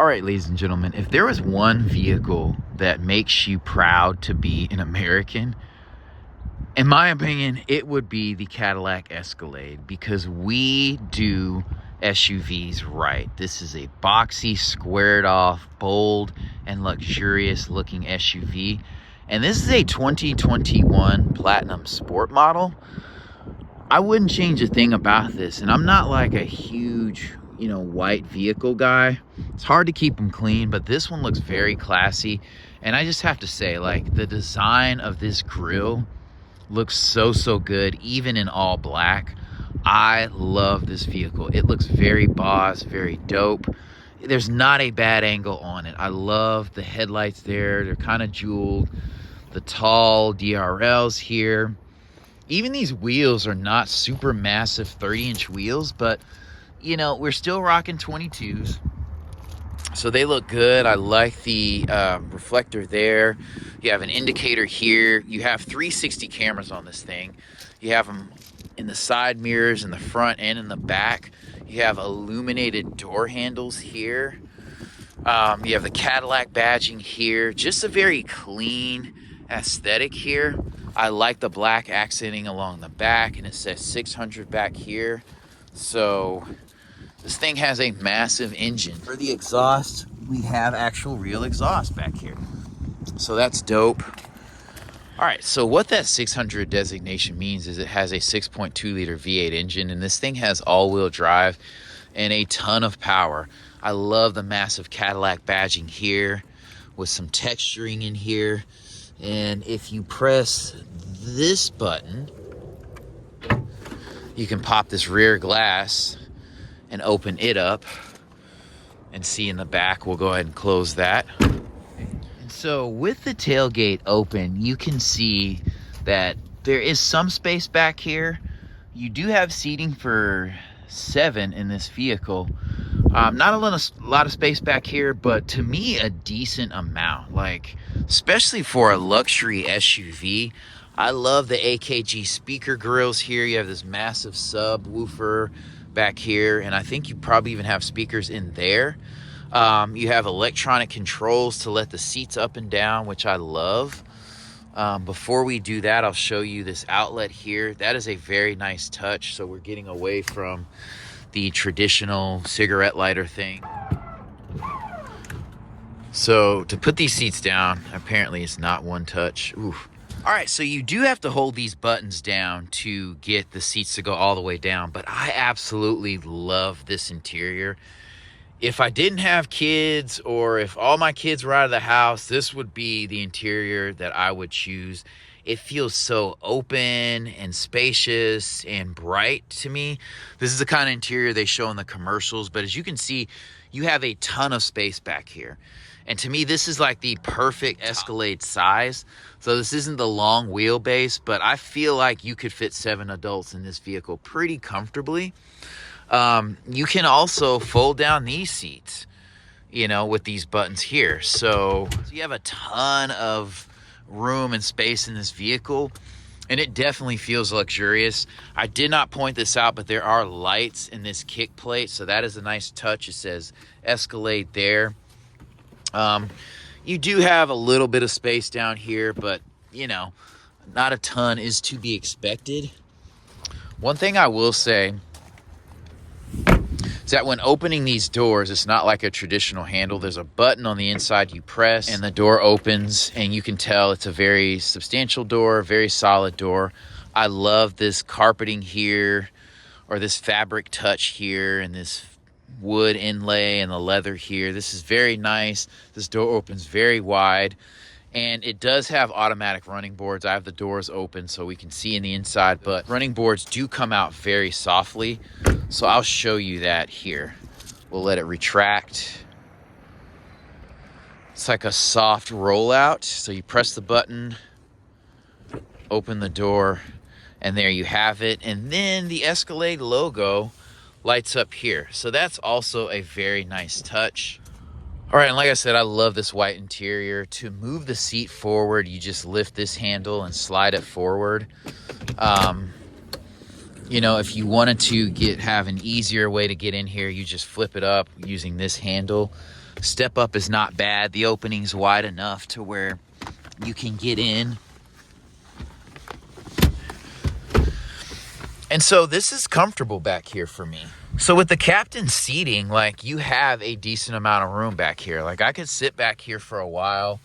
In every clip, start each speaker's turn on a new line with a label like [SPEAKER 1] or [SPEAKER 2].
[SPEAKER 1] All right, ladies and gentlemen, if there was one vehicle that makes you proud to be an American, in my opinion, it would be the Cadillac Escalade, because we do SUVs right. This is a boxy, squared off, bold, and luxurious looking SUV. And this is a 2021 Platinum Sport model. I wouldn't change a thing about this. And I'm not like a huge, white vehicle guy. It's hard to keep them clean, but this one looks very classy. And I just have to say, like, the design of this grille looks so good, even in all black. I love this vehicle. It looks very boss, very dope. There's not a bad angle on it. I love the headlights there. They're kind of jeweled. The tall DRLs here. Even these wheels are not super massive 30-inch wheels, but we're still rocking 22s. So they look good. I like the reflector there. You have an indicator here. You have 360 cameras on this thing. You have them in the side mirrors, in the front and in the back. You have illuminated door handles here. You have the Cadillac badging here. Just a very clean aesthetic here. I like the black accenting along the back, and it says 600 back here. So this thing has a massive engine. For the exhaust, we have actual real exhaust back here. So that's dope. All right, so what that 600 designation means is it has a 6.2 liter V8 engine, and this thing has all-wheel drive and a ton of power. I love the massive Cadillac badging here with some texturing in here. And if you press this button, you can pop this rear glass and open it up and see in the back. We'll go ahead and close that. And so with the tailgate open, you can see that there is some space back here. You do have seating for 7 in this vehicle. Not a lot of space back here, but to me, a decent amount. Like, especially for a luxury SUV. I love the AKG speaker grills here. You have this massive subwoofer back here, and I think you probably even have speakers in there. You have electronic controls to let the seats up and down, which I love. Before we do that, I'll show you this outlet here. That is a very nice touch. So we're getting away from the traditional cigarette lighter thing. So to put these seats down, apparently it's not one touch. Oof. All right, so you do have to hold these buttons down to get the seats to go all the way down, but I absolutely love this interior. If I didn't have kids, or if all my kids were out of the house, this would be the interior that I would choose. It feels so open and spacious and bright to me. This is the kind of interior they show in the commercials, but as you can see, you have a ton of space back here. And to me, this is like the perfect Escalade size. So this isn't the long wheelbase, but I feel like you could fit 7 adults in this vehicle pretty comfortably. You can also fold down these seats, with these buttons here. So you have a ton of room and space in this vehicle, and it definitely feels luxurious. I did not point this out, but there are lights in this kick plate, so that is a nice touch. It says Escalade there. You do have a little bit of space down here, but not a ton is to be expected. One thing I will say is that when opening these doors, it's not like a traditional handle. There's a button on the inside you press, and the door opens, and you can tell it's a very substantial door, very solid door. I love this carpeting here, or this fabric touch here, and this wood inlay and the leather here. This is very nice. This door opens very wide, and it does have automatic running boards. I have the doors open so we can see in the inside, but running boards do come out very softly. So I'll show you that here. We'll let it retract. It's like a soft rollout. So you press the button, open the door, and there you have it. And then the Escalade logo lights up here. So that's also a very nice touch. All right, and like I said, I love this white interior. To move the seat forward, you just lift this handle and slide it forward. You know, if you wanted to have an easier way to get in here, you just flip it up using this handle. Step up is not bad. The opening's wide enough to where you can get in. And so this is comfortable back here for me. So with the captain's seating, like, you have a decent amount of room back here. Like, I could sit back here for a while.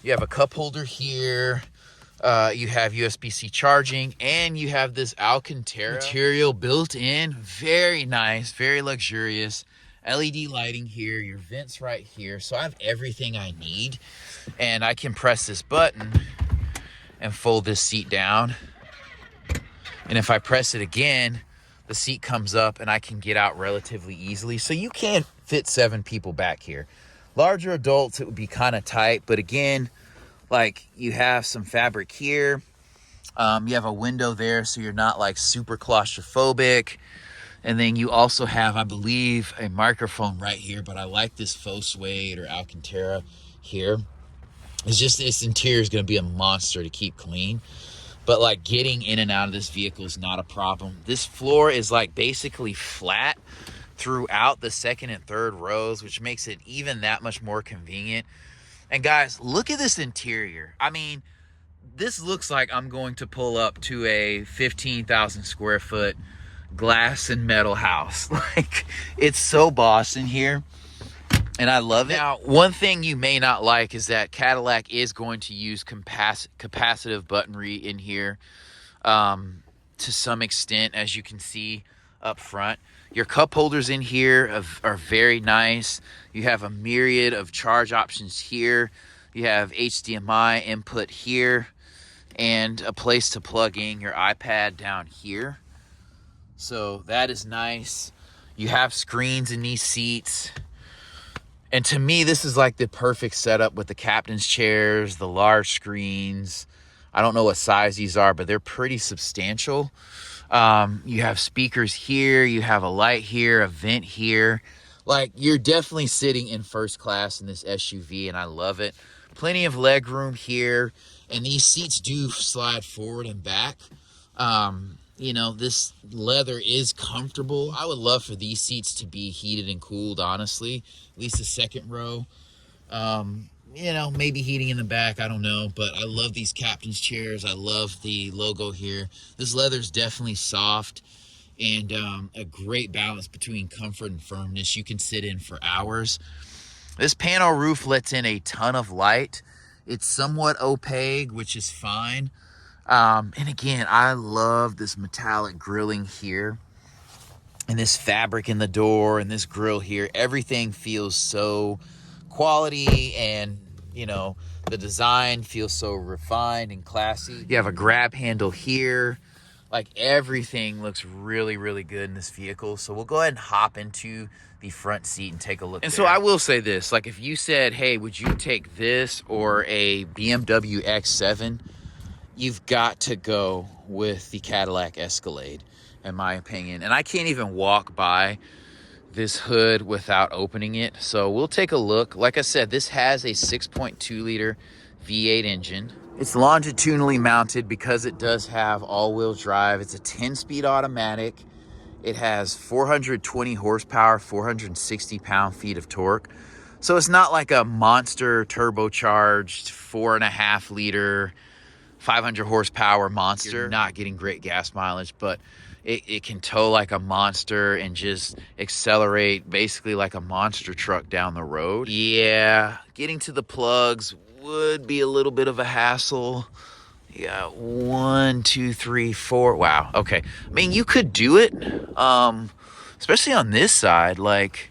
[SPEAKER 1] You have a cup holder here. You have USB-C charging, and you have this Alcantara material built in. Very nice, very luxurious. LED lighting here, your vents right here. So I have everything I need, and I can press this button and fold this seat down. And if I press it again, the seat comes up and I can get out relatively easily. So you can fit 7 people back here. Larger adults, it would be kind of tight, but again, like, you have some fabric here. You have a window there, so you're not like super claustrophobic. And then you also have, I believe, a microphone right here, but I like this faux suede or Alcantara here. It's just, this interior is going to be a monster to keep clean. But like, getting in and out of this vehicle is not a problem. This floor is like basically flat throughout the second and third rows, which makes it even that much more convenient. And guys, look at this interior. I mean, this looks like I'm going to pull up to a 15,000 square foot glass and metal house. Like, it's so boss in here, and I love it. Now, one thing you may not like is that Cadillac is going to use capacitive buttonry in here to some extent, as you can see up front. Your cup holders in here are very nice. You have a myriad of charge options here. You have HDMI input here and a place to plug in your iPad down here. So that is nice. You have screens in these seats. And to me, this is like the perfect setup with the captain's chairs, the large screens. I don't know what size these are, but they're pretty substantial. You have speakers here. You have a light here, a vent here. Like, you're definitely sitting in first class in this SUV, and I love it. Plenty of leg room here. And these seats do slide forward and back. You know, this leather is comfortable. I would love for these seats to be heated and cooled, honestly. At least the second row. You know, maybe heating in the back, I don't know. But I love these captain's chairs. I love the logo here. This leather is definitely soft, and a great balance between comfort and firmness. You can sit in for hours. This panel roof lets in a ton of light. It's somewhat opaque, which is fine. And again, I love this metallic grilling here, and this fabric in the door, and this grill here. Everything feels so quality, and, you know, the design feels so refined and classy. You have a grab handle here. Like, everything looks really, really good in this vehicle. So we'll go ahead and hop into the front seat and take a look. And so I will say this, like, if you said, hey, would you take this or a BMW X7? You've got to go with the Cadillac Escalade, in my opinion. And I can't even walk by this hood without opening it. So we'll take a look. Like I said, this has a 6.2 liter V8 engine. It's longitudinally mounted because it does have all-wheel drive. It's a 10-speed automatic. It has 420 horsepower, 460 pound-feet of torque. So it's not like a monster turbocharged 4.5 liter 500 horsepower monster. You're not getting great gas mileage, but it can tow like a monster and just accelerate basically like a monster truck down the road. Yeah, getting to the plugs would be a little bit of a hassle. Yeah, 1, 2, 3, 4. Wow. Okay. I mean, you could do it, especially on this side. Like,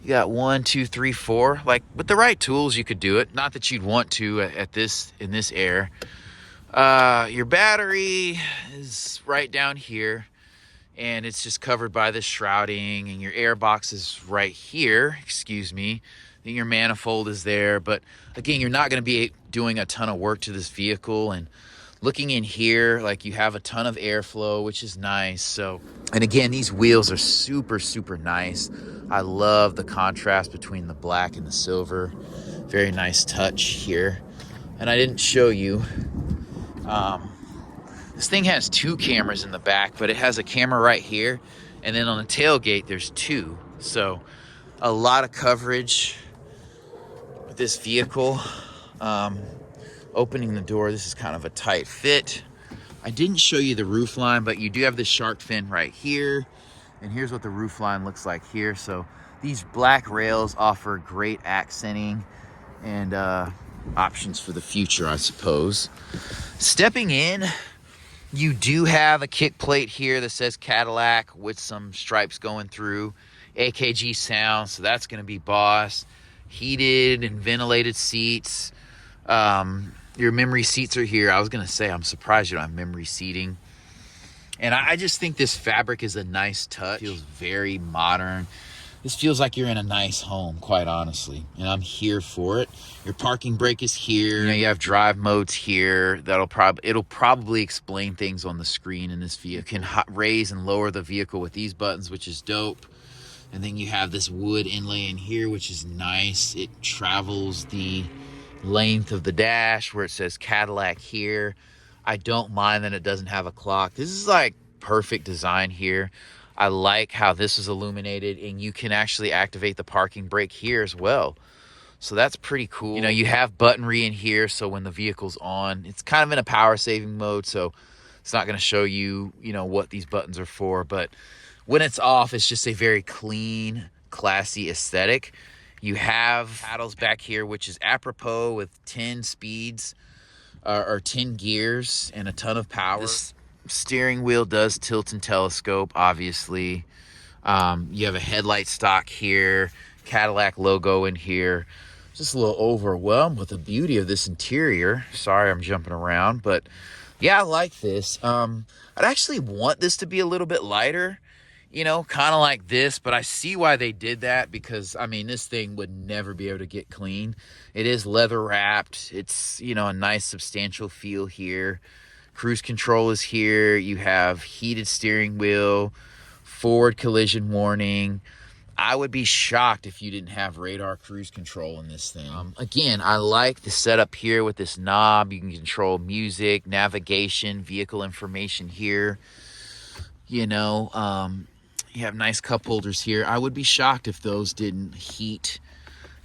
[SPEAKER 1] you got 1, 2, 3, 4. Like, with the right tools, you could do it. Not that you'd want to in this air. Your battery is right down here, and it's just covered by this shrouding, and your air box is right here. Excuse me. Then your manifold is there, but again, you're not going to be doing a ton of work to this vehicle. And looking in here, like, you have a ton of airflow, which is nice. So, and again, these wheels are super, super nice. I love the contrast between the black and the silver. Very nice touch here. And I didn't show you, This thing has 2 cameras in the back, but it has a camera right here, and then on the tailgate there's 2. So a lot of coverage with this vehicle. Opening the door, this is kind of a tight fit. I didn't show you the roof line, but you do have the shark fin right here, and here's what the roof line looks like here. So these black rails offer great accenting and options for the future, I suppose. Stepping in, you do have a kick plate here that says Cadillac with some stripes going through. AKG sound, so that's going to be boss. Heated and ventilated seats. Your memory seats are here. I was going to say, I'm surprised you don't have memory seating. And I just think this fabric is a nice touch. It feels very modern. This feels like you're in a nice home, quite honestly, and I'm here for it. Your parking brake is here. You know, you have drive modes here. It'll probably explain things on the screen in this vehicle. You can raise and lower the vehicle with these buttons, which is dope. And then you have this wood inlay in here, which is nice. It travels the length of the dash where it says Cadillac here. I don't mind that it doesn't have a clock. This is like perfect design here. I like how this is illuminated, and you can actually activate the parking brake here as well. So that's pretty cool. You know, you have buttonry in here, so when the vehicle's on, it's kind of in a power saving mode, so it's not going to show you, you know, what these buttons are for. But when it's off, it's just a very clean, classy aesthetic. You have paddles back here, which is apropos with 10 speeds or 10 gears and a ton of power. This steering wheel does tilt and telescope, obviously. You have a headlight stock here, Cadillac logo in here. Just a little overwhelmed with the beauty of this interior. Sorry, I'm jumping around, but yeah, I like this. I'd actually want this to be a little bit lighter, you know, kind of like this, but I see why they did that, because I mean, this thing would never be able to get clean. It is leather wrapped. It's, you know, a nice substantial feel here. Cruise control is here. You have heated steering wheel, forward collision warning. I would be shocked if you didn't have radar cruise control in this thing. Again, I like the setup here with this knob. You can control music, navigation, vehicle information here. You know, you have nice cup holders here. I would be shocked if those didn't heat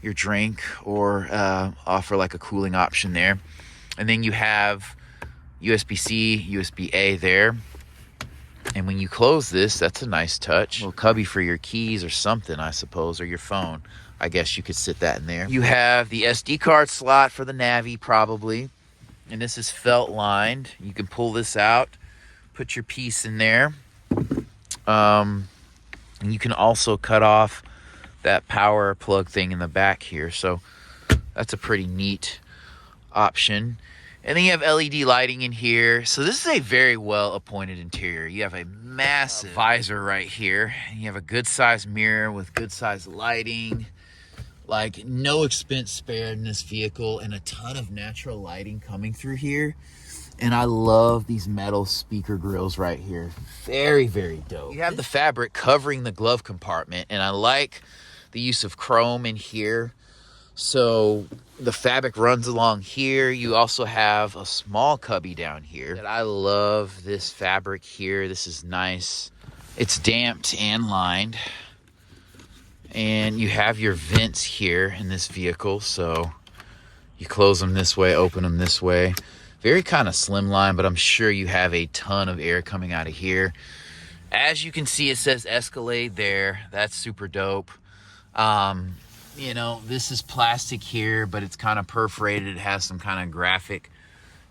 [SPEAKER 1] your drink or offer like a cooling option there. And then you have USB-C, USB-A there. And when you close this, that's a nice touch. A little cubby for your keys or something, I suppose, or your phone. I guess you could sit that in there. You have the SD card slot for the Navi, probably. And this is felt lined. You can pull this out, put your piece in there. And you can also cut off that power plug thing in the back here. So that's a pretty neat option. And then you have LED lighting in here. So this is a very well appointed interior. You have a massive visor right here. And you have a good sized mirror with good sized lighting. Like, no expense spared in this vehicle, and a ton of natural lighting coming through here. And I love these metal speaker grills right here. Very, very dope. You have the fabric covering the glove compartment, and I like the use of chrome in here. So the fabric runs along here. You also have a small cubby down here. I love this fabric here. This is nice. It's damped and lined. And you have your vents here in this vehicle. So you close them this way, open them this way. Very kind of slimline, but I'm sure you have a ton of air coming out of here. As you can see, it says Escalade there. That's super dope. You know, this is plastic here, but it's kind of perforated. It has some kind of graphic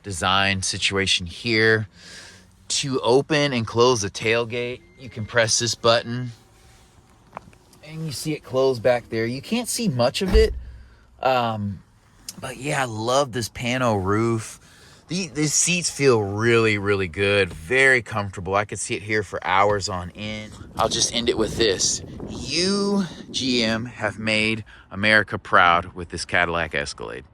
[SPEAKER 1] design situation here. To open and close the tailgate, you can press this button, and you see it close back there. You can't see much of it, but yeah, I love this pano roof. These seats feel really, really good. Very comfortable. I could see it here for hours on end. I'll just end it with this. You, GM, have made America proud with this Cadillac Escalade.